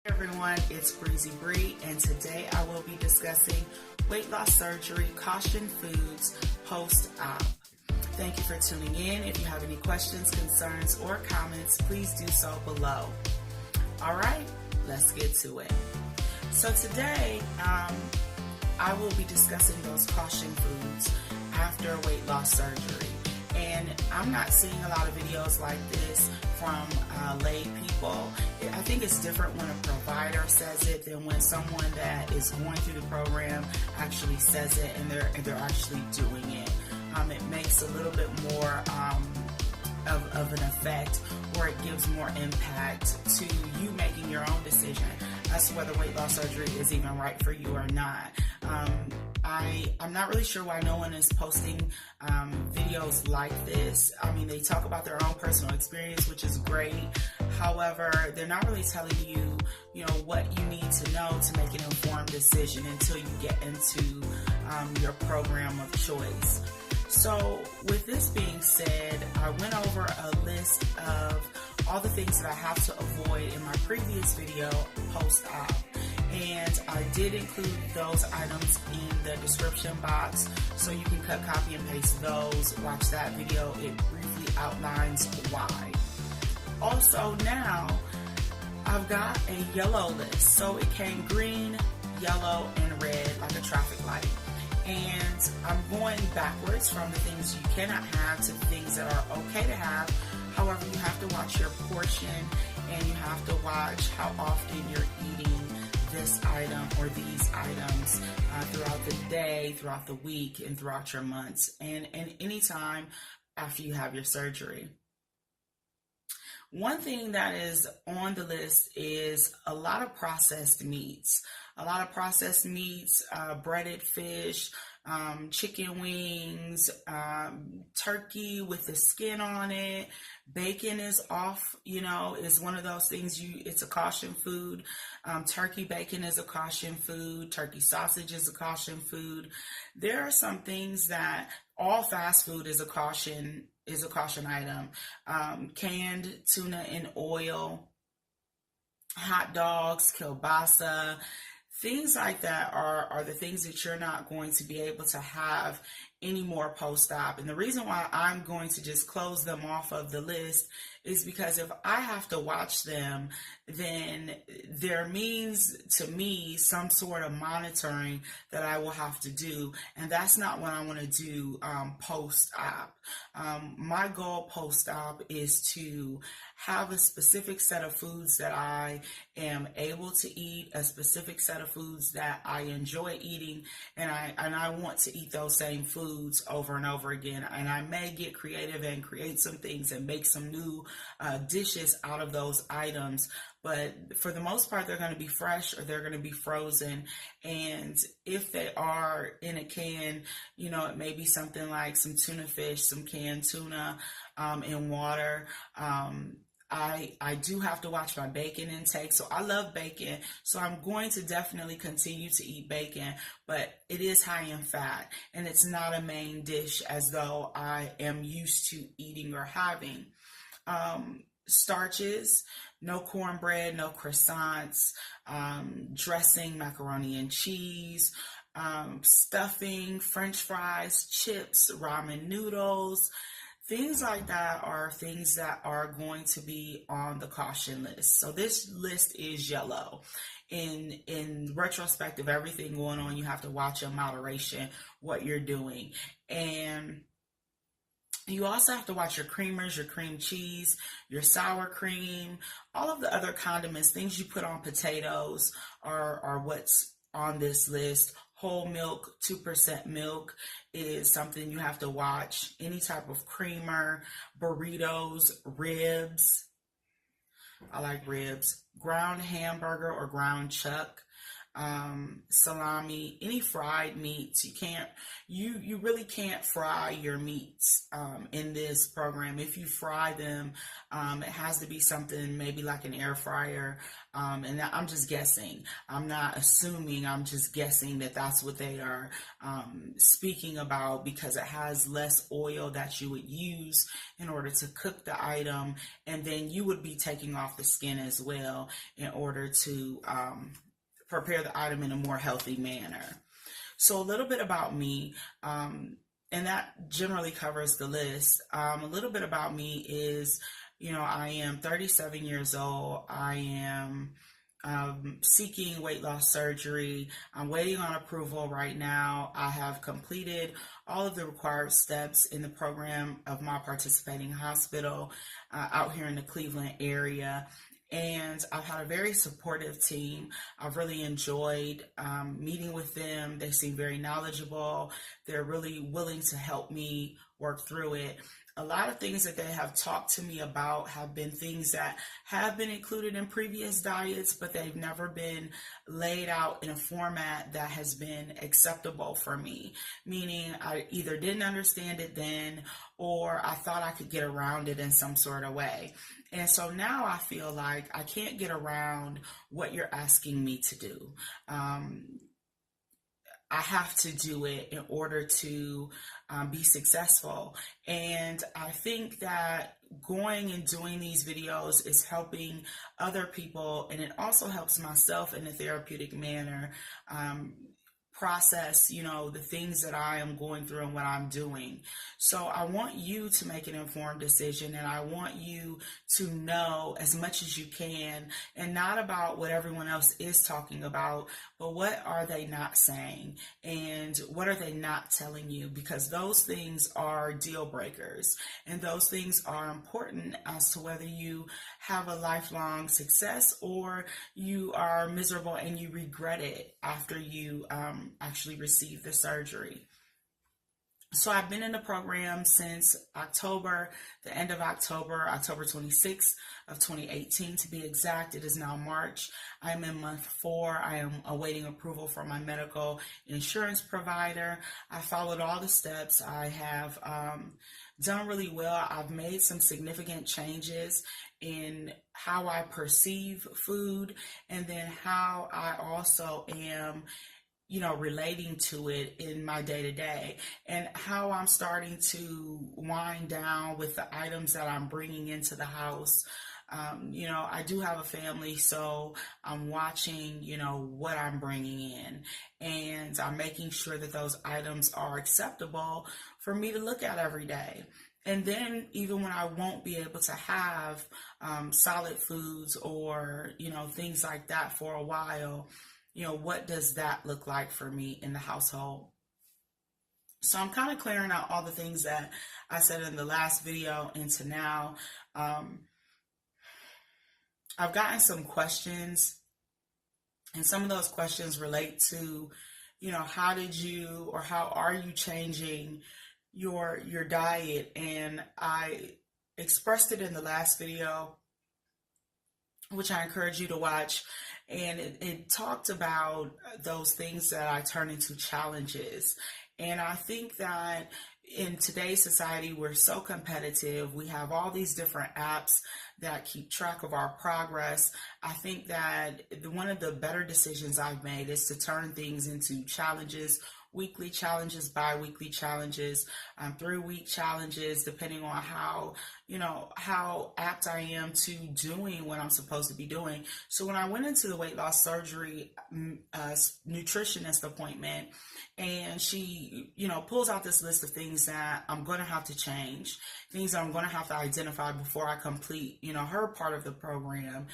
Hey everyone, it's Breezy Bree, and today I will be discussing weight loss surgery, caution foods, post-op. Thank you for tuning in. If you have any questions, concerns, or comments, please do so below. All right, let's get to it. So today, I will be discussing those caution foods after weight loss surgery. And I'm not seeing a lot of videos like this from lay people. I think it's different when a provider says it than when someone that is going through the program actually says it and they're actually doing it. It makes a little bit more of an effect, or it gives more impact to you making your own decision as to whether weight loss surgery is even right for you or not. I'm not really sure why no one is posting videos like this. I mean, they talk about their own personal experience, which is great. However, they're not really telling you, what you need to know to make an informed decision until you get into your program of choice. So with this being said, I went over a list of all the things that I have to avoid in my previous video post-op. And I did include those items in the description box, so you can cut, copy, and paste those. Watch that video. It briefly outlines why. Also now, I've got a yellow list. So it came green, yellow, and red, like a traffic light. And I'm going backwards from the things you cannot have to the things that are okay to have. However, you have to watch your portion, and you have to watch how often you're eating this item or these items throughout the day, throughout the week, and throughout your months, and any time after you have your surgery. One thing that is on the list is a lot of processed meats. Breaded fish, chicken wings, turkey with the skin on it. Bacon is off, is one of those things it's a caution food. Turkey bacon is a caution food. Turkey sausage is a caution food. There are some things that all fast food is a caution item. Canned tuna in oil, hot dogs, kielbasa, things like that are the things that you're not going to be able to have anymore post-op. And the reason why I'm going to just close them off of the list is because if I have to watch them, then there means to me some sort of monitoring that I will have to do. And that's not what I want to do post-op. My goal post-op is to have a specific set of foods that I am able to eat, a specific set of foods that I enjoy eating, and I want to eat those same foods over and over again. And I may get creative and create some things and make some new dishes out of those items. But for the most part, they're going to be fresh or they're going to be frozen. And if they are in a can, it may be something like some tuna fish, some canned tuna in water. I do have to watch my bacon intake. So I love bacon. So I'm going to definitely continue to eat bacon, but it is high in fat and it's not a main dish as though I am used to eating or having. Starches, no cornbread, no croissants, dressing, macaroni and cheese, stuffing, French fries, chips, ramen noodles. Things like that are things that are going to be on the caution list. So this list is yellow. In retrospect of everything going on, you have to watch in moderation what you're doing. And you also have to watch your creamers, your cream cheese, your sour cream, all of the other condiments, things you put on potatoes are what's on this list. Whole milk, 2% milk is something you have to watch. Any type of creamer, burritos, ribs. I like ribs. Ground hamburger or ground chuck. salami, any fried meats. You really can't fry your meats in this program. If you fry them, it has to be something maybe like an air fryer. And I'm just guessing. I'm not assuming, I'm just guessing that that's what they are speaking about, because it has less oil that you would use in order to cook the item. And then you would be taking off the skin as well in order to prepare the item in a more healthy manner. So a little bit about me, and that generally covers the list. A little bit about me is, I am 37 years old. I am seeking weight loss surgery. I'm waiting on approval right now. I have completed all of the required steps in the program of my participating hospital out here in the Cleveland area. And I've had a very supportive team. I've really enjoyed meeting with them. They seem very knowledgeable. They're really willing to help me work through it. A lot of things that they have talked to me about have been things that have been included in previous diets, but they've never been laid out in a format that has been acceptable for me. Meaning I either didn't understand it then, or I thought I could get around it in some sort of way. And so now I feel like I can't get around what you're asking me to do. I have to do it in order to be successful. And I think that going and doing these videos is helping other people, and it also helps myself in a therapeutic manner process, the things that I am going through and what I'm doing. So I want you to make an informed decision, and I want you to know as much as you can, and not about what everyone else is talking about, but what are they not saying and what are they not telling you, because those things are deal breakers, and those things are important as to whether you have a lifelong success or you are miserable and you regret it after you actually receive the surgery. So I've been in the program since October, the end of October 26th of 2018 to be exact. It is now March. I'm in month 4. I am awaiting approval from my medical insurance provider. I followed all the steps. I have done really well. I've made some significant changes in how I perceive food, and then how I also am relating to it in my day-to-day, and how I'm starting to wind down with the items that I'm bringing into the house. I do have a family, so I'm watching, what I'm bringing in, and I'm making sure that those items are acceptable for me to look at every day. And then even when I won't be able to have solid foods or, things like that for a while, what does that look like for me in the household? So I'm kind of clearing out all the things that I said in the last video into now. I've gotten some questions, and some of those questions relate to, how did you, or how are you changing your diet? And I expressed it in the last video, which I encourage you to watch. And it talked about those things that I turn into challenges. And I think that in today's society, we're so competitive. We have all these different apps that keep track of our progress. I think that one of the better decisions I've made is to turn things into challenges, weekly challenges, bi-weekly challenges, 3-week challenges, depending on how apt I am to doing what I'm supposed to be doing. So when I went into the weight loss surgery nutritionist appointment, and she, pulls out this list of things that I'm going to have to change, things that I'm going to have to identify before I complete, her part of the program.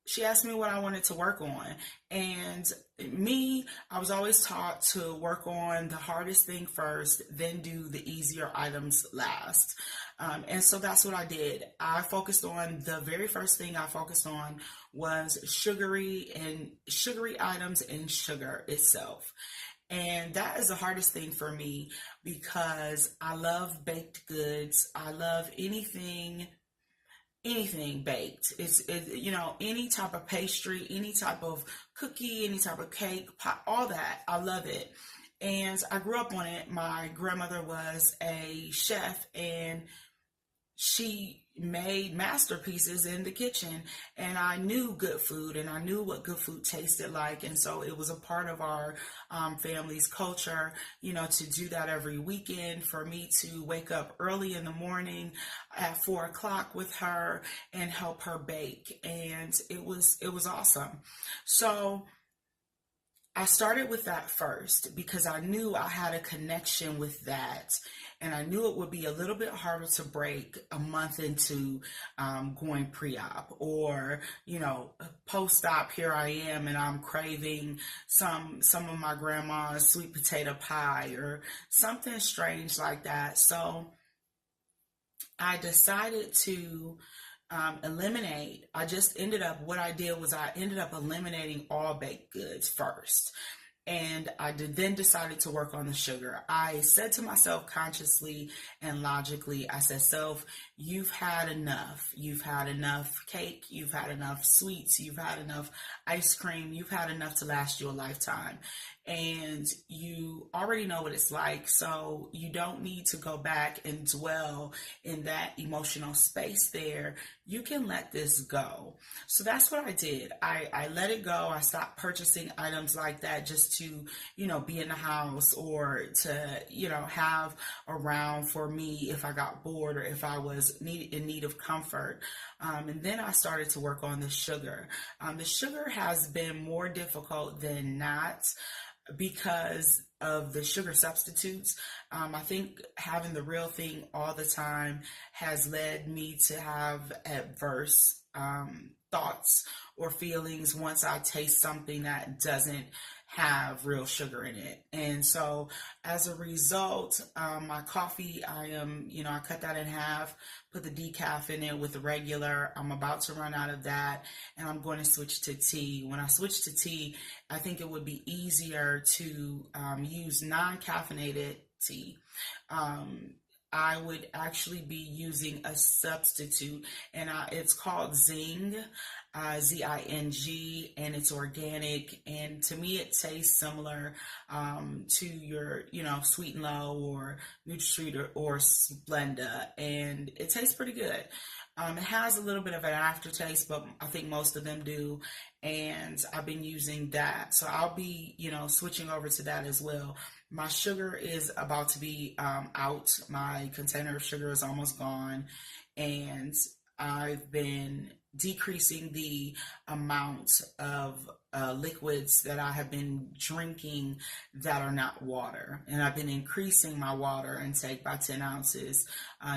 She asked me what I wanted to work on. And I was always taught to work on the hardest thing first, then do the easier items last. And so that's what I did. The very first thing I focused on was sugary items and sugar itself. And that is the hardest thing for me, because I love baked goods. I love anything anything baked. Any type of pastry, any type of cookie, any type of cake, pie, all that. I love it. And I grew up on it. My grandmother was a chef, and she made masterpieces in the kitchen, and I knew good food, and I knew what good food tasted like. And so it was a part of our family's culture, to do that every weekend, for me to wake up early in the morning at 4 o'clock with her and help her bake. And it was awesome. So I started with that first because I knew I had a connection with that, and I knew it would be a little bit harder to break a month into going pre-op, or post-op. Here I am, and I'm craving some of my grandma's sweet potato pie or something strange like that. So I decided to what I did was I ended up eliminating all baked goods first. And I then decided to work on the sugar. I said to myself consciously and logically, I said, self, you've had enough. You've had enough cake. You've had enough sweets. You've had enough ice cream. You've had enough to last you a lifetime. And you already know what it's like. So you don't need to go back and dwell in that emotional space there. You can let this go. So that's what I did. I let it go. I stopped purchasing items like that just to, be in the house, or to, have around for me if I got bored or if I was in need of comfort. And then I started to work on the sugar. The sugar has been more difficult than not, because of the sugar substitutes. I think having the real thing all the time has led me to have adverse thoughts or feelings once I taste something that doesn't have real sugar in it. And so as a result, my coffee, I cut that in half, put the decaf in it with the regular. I'm about to run out of that, and I'm going to switch to tea. When I switch to tea, I think it would be easier to use non-caffeinated tea. I would actually be using a substitute, and it's called Zing, Zing, and it's organic. And to me, it tastes similar to your, Sweet and Low or NutraTreat or Splenda, and it tastes pretty good. It has a little bit of an aftertaste, but I think most of them do, and I've been using that. So I'll be, switching over to that as well. My sugar is about to be out. My container of sugar is almost gone, and I've been decreasing the amount of liquids that I have been drinking that are not water. And I've been increasing my water intake by 10 ounces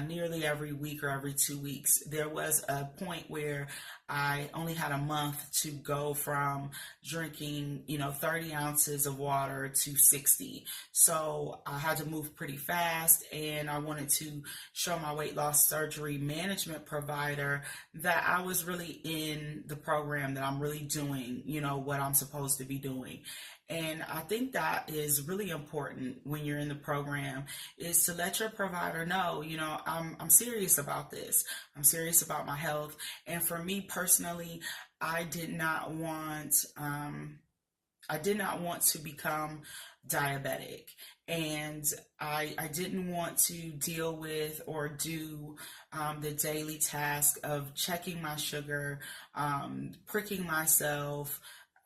nearly every week or every 2 weeks. There was a point where I only had a month to go from drinking, 30 ounces of water to 60. So I had to move pretty fast, and I wanted to show my weight loss surgery management provider that I was really in the program, that I'm really doing, what I'm supposed to be doing. And I think that is really important when you're in the program, is to let your provider know, I'm serious about this. I'm serious about my health. And for me personally, I did not want to become diabetic, and I didn't want to deal with or do the daily task of checking my sugar, pricking myself.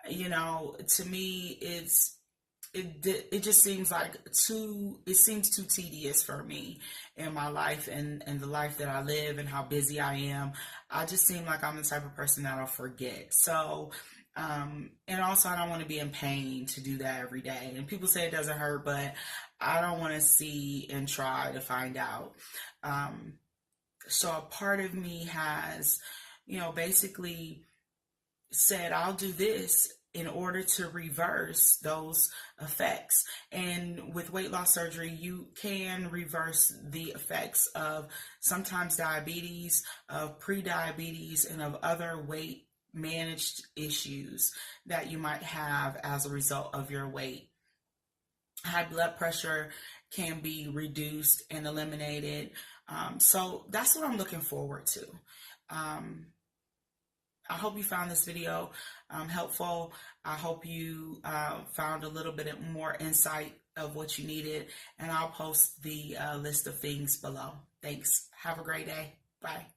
To me, it just seems like it seems too tedious for me in my life and the life that I live and how busy I am. I just seem like I'm the type of person that'll forget. So, and also I don't want to be in pain to do that every day. And people say it doesn't hurt, but I don't want to see and try to find out. So a part of me has, basically said, I'll do this in order to reverse those effects. And with weight loss surgery, you can reverse the effects of sometimes diabetes, of pre-diabetes, and of other weight managed issues that you might have as a result of your weight. High blood pressure can be reduced and eliminated. So that's what I'm looking forward to. I hope you found this video helpful. I hope you found a little bit more insight of what you needed, and I'll post the list of things below. Thanks. Have a great day. Bye.